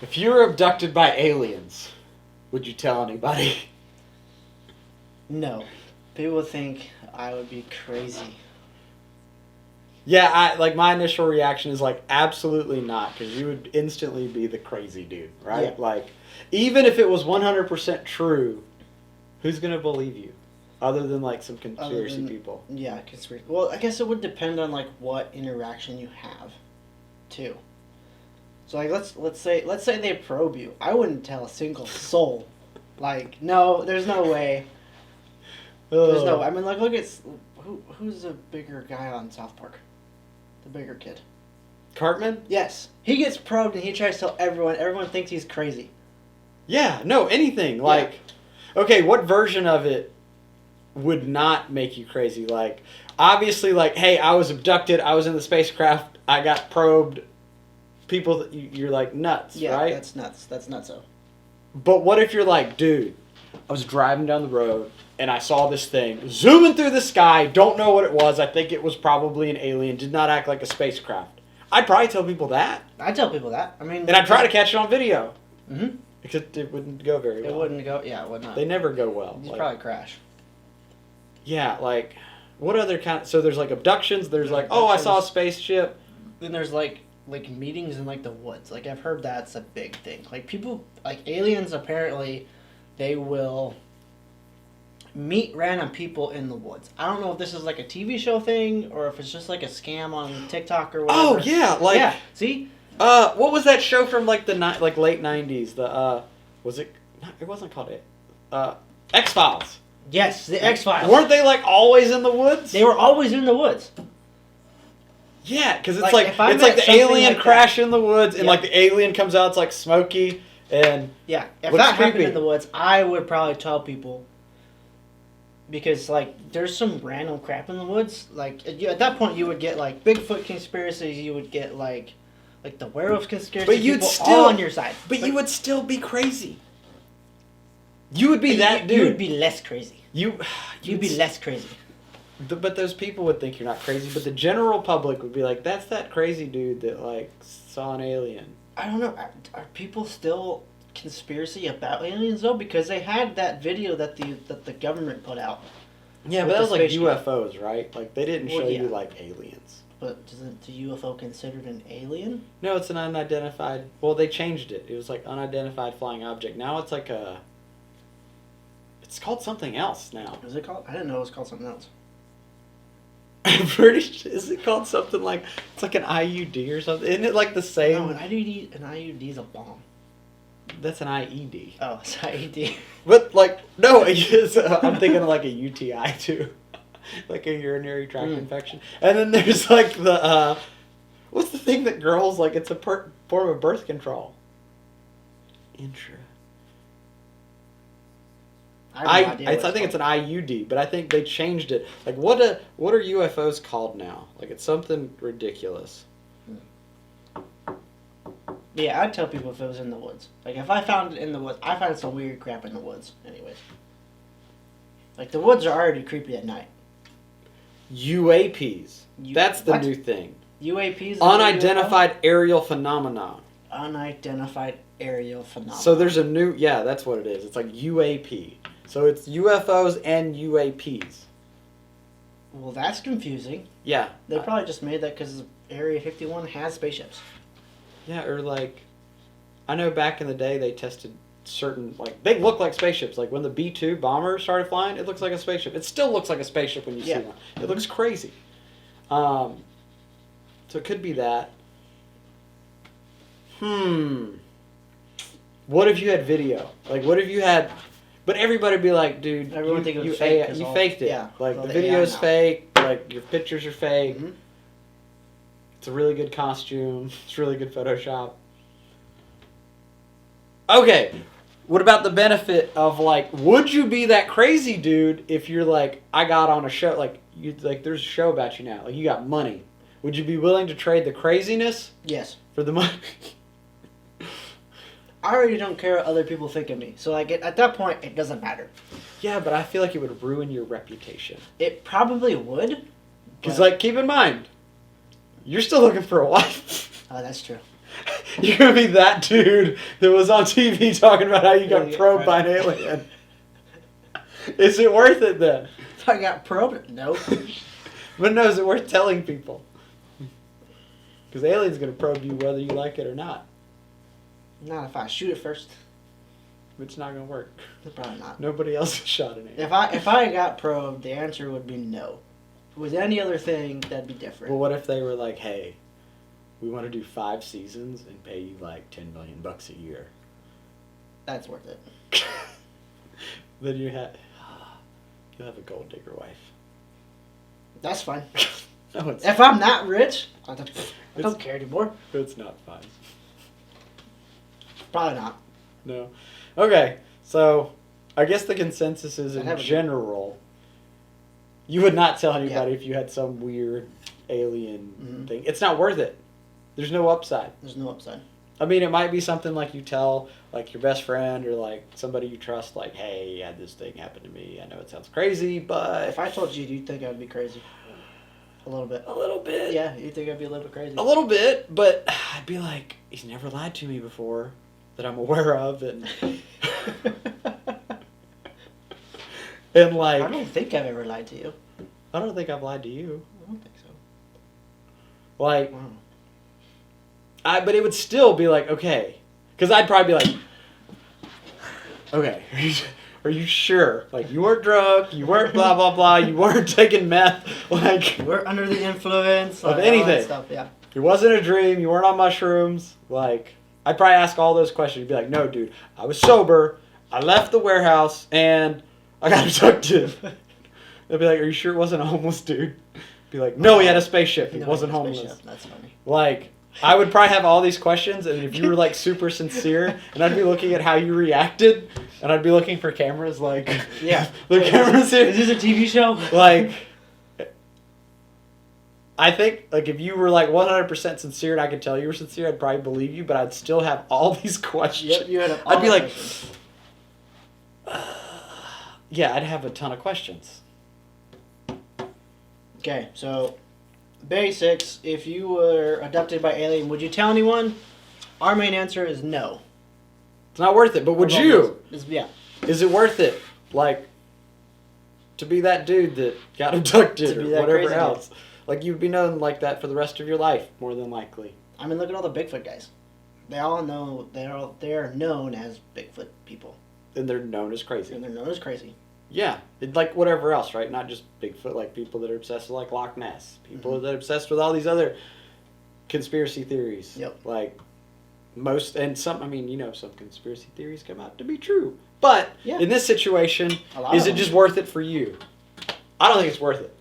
If you were abducted by aliens, would you tell anybody? No. People think I would be crazy. Yeah, my initial reaction is absolutely not, because you would instantly be the crazy dude, right? Yeah. Even if it was 100% true, who's gonna believe you, other than some conspiracy people? Yeah, conspiracy. Well, I guess it would depend on what interaction you have, too. So let's say they probe you. I wouldn't tell a single soul. No, there's no way. There's no. I mean, look at who's the bigger guy on South Park? The bigger kid. Cartman? Yes, he gets probed and he tries to tell everyone. Everyone thinks he's crazy. Yeah, no, anything. Okay, what version of it would not make you crazy? Obviously, hey, I was abducted. I was in the spacecraft. I got probed. People, you're nuts, yeah, right? Yeah, that's nuts. That's nutso. But what if you're dude, I was driving down the road and I saw this thing zooming through the sky. Don't know what it was. I think it was probably an alien. Did not act like a spacecraft. I'd probably tell people that. I'd tell people that. I mean, and I'd try to catch it on video. Mm-hmm. Except it wouldn't go very well. It wouldn't go. Yeah, it would not. They never go well. You'd probably crash. Yeah, what other kind? So there's abductions. There's oh, I saw a spaceship. Then there's meetings in the woods. I've heard that's a big thing. People aliens apparently they will meet random people in the woods. I don't know if this is a TV show thing or if it's just a scam on TikTok or whatever. Oh yeah, yeah. See, what was that show from the late '90s? The was it? It wasn't called it. X-Files. Yes, the X-Files. Weren't they always in the woods? They were always in the woods. Yeah, because it's it's it's the alien crash that. In the woods, and the alien comes out, it's smoky, and yeah, if that happened in the woods, I would probably tell people. Because there's some random crap in the woods. At that point, you would get Bigfoot conspiracies. You would get the werewolf conspiracy. But you'd people still all on your side. But you would still be crazy. You would be that dude. You would be less crazy. You'd be less crazy. But those people would think you're not crazy. But the general public would be that's that crazy dude that saw an alien. I don't know. Are people still conspiracy about aliens though? Because they had that video that the government put out. Yeah, but that was UFOs, right? They didn't show you aliens. But isn't the UFO considered an alien? No, it's an unidentified. Well, they changed it. It was unidentified flying object. Now it's it's called something else now. Is it called? I didn't know it was called something else. I'm pretty sure. Is it called something it's an IUD or something? Isn't it the same? No, an IUD is a bomb. That's an IED. Oh, it's IED. But no, I'm thinking of a UTI too, a urinary tract infection. And then there's the what's the thing that girls it's a form of birth control. Intra. I think it's an IUD, but I think they changed it. What are UFOs called now? It's something ridiculous. Yeah, I'd tell people if it was in the woods. If I found it in the woods, I find some weird crap in the woods. Anyways, the woods are already creepy at night. UAPs. That's the new thing. UAPs. Unidentified aerial phenomena. Unidentified aerial phenomena. So there's a new. Yeah, that's what it is. It's UAP. So it's UFOs and UAPs. Well, that's confusing. Yeah. They probably just made that because Area 51 has spaceships. Yeah, or I know back in the day they tested certain, they look like spaceships. When the B-2 bomber started flying, it looks like a spaceship. It still looks like a spaceship when you see one. It looks crazy. So it could be that. What if you had video? What if you had... But everybody would be dude, everyone think it was fake. You faked it. Yeah, the video's fake. Your pictures are fake. Mm-hmm. It's a really good costume. It's really good Photoshop. Okay, what about the benefit of would you be that crazy dude if you're I got on a show there's a show about you now. You got money. Would you be willing to trade the craziness? Yes. For the money? I already don't care what other people think of me. So at that point, it doesn't matter. Yeah, but I feel it would ruin your reputation. It probably would. Because keep in mind, you're still looking for a wife. Oh, that's true. You're gonna be that dude that was on TV talking about how you got probed by an alien. Is it worth it then? If I got probed, nope. But no, is it worth telling people? Because alien's gonna probe you whether you like it or not. Not if I shoot it first. It's not gonna work. Probably not. Nobody else has shot an alien. If I got probed, the answer would be no. If it was any other thing, that'd be different. Well, what if they were like, "Hey, we want to do 5 seasons and pay you like $10 million a year"? That's worth it. Then you'll have a gold digger wife. That's fine. No, it's If I'm not rich, I don't care anymore. It's not fine. Probably not. No. Okay, so I guess the consensus is I'd have in a- general, you would not tell anybody if you had some weird alien thing. It's not worth it. There's no upside. There's no upside. I mean, it might be something like you tell like your best friend or like somebody you trust, like, "Hey, I had this thing happen to me. I know it sounds crazy, but..." If I told you, do you think I'd be crazy? A little bit. A little bit. Yeah, you think I'd be a little bit crazy? A little bit, but I'd be like, he's never lied to me before that I'm aware of, and and like, I don't think I've ever lied to you. I don't think I've lied to you. I don't think so. Like, Wow. but it would still be like, okay, because I'd probably be like, okay, are you sure? Like, you weren't drunk, you weren't blah blah blah, you weren't taking meth, like, We're under the influence Of like, all that anything. stuff, yeah. it wasn't a dream, you weren't on mushrooms, like, I'd probably ask all those questions. You'd be like, no, dude, I was sober, I left the warehouse, and I got abducted. They'd be like, are you sure it wasn't a homeless dude? Be like, no, he had a spaceship, he No, wasn't it's a homeless. spaceship. That's funny. Like, I would probably have all these questions, and if you were like super sincere, and I'd be looking at how you reacted, and I'd be looking for cameras, like, Yeah. the cameras here. Is this a TV show? Like, I think, like, if you were like 100% sincere and I could tell you were sincere, I'd probably believe you, but I'd still have all these questions. Yep, you had a, I'd be like, questions. yeah, I'd have a ton of questions. Okay, so basics. If you were abducted by alien, would you tell anyone? Our main answer is no. It's not worth it, but would you? Yeah. Is it worth it? Like, to be that dude that got abducted To or be that whatever crazy dude. else? Like, you'd be known like that for the rest of your life, more than likely. I mean, look at all the Bigfoot guys. They all know they're known as Bigfoot people, And they're known as crazy. and they're known as crazy. Yeah, like whatever else, right? Not just Bigfoot, like people that are obsessed with like Loch Ness, people that are obsessed with all these other conspiracy theories. Yep. Like most, and some, I mean, you know, some conspiracy theories come out to be true. But Yeah. in this situation, A lot is of it them. just worth it for you? I don't think it's worth it.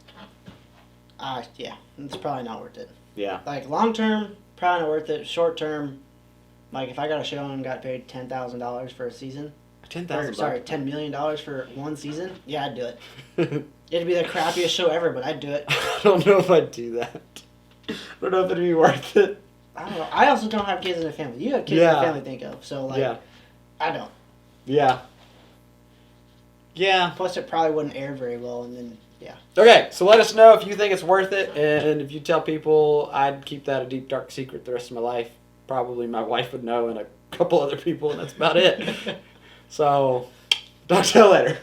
Yeah, it's probably not worth it. Yeah. Like long term, probably not worth it. Short term, like if I got a show and got paid $10,000 for a season, $10,000. $10 million for one season, yeah, I'd do it. It'd be the crappiest show ever, but I'd do it. I don't know if I'd do that. I don't know if it'd be worth it. I don't know. I also don't have kids in the family. You have kids in the family to think of, so like, Yeah. I don't. Yeah. Yeah. Plus, it probably wouldn't air very well, and then yeah. Okay, so let us know if you think it's worth it, and if you tell people, I'd keep that a deep, dark secret the rest of my life. Probably my wife would know, and a couple other people, and that's about it. So, talk to you later.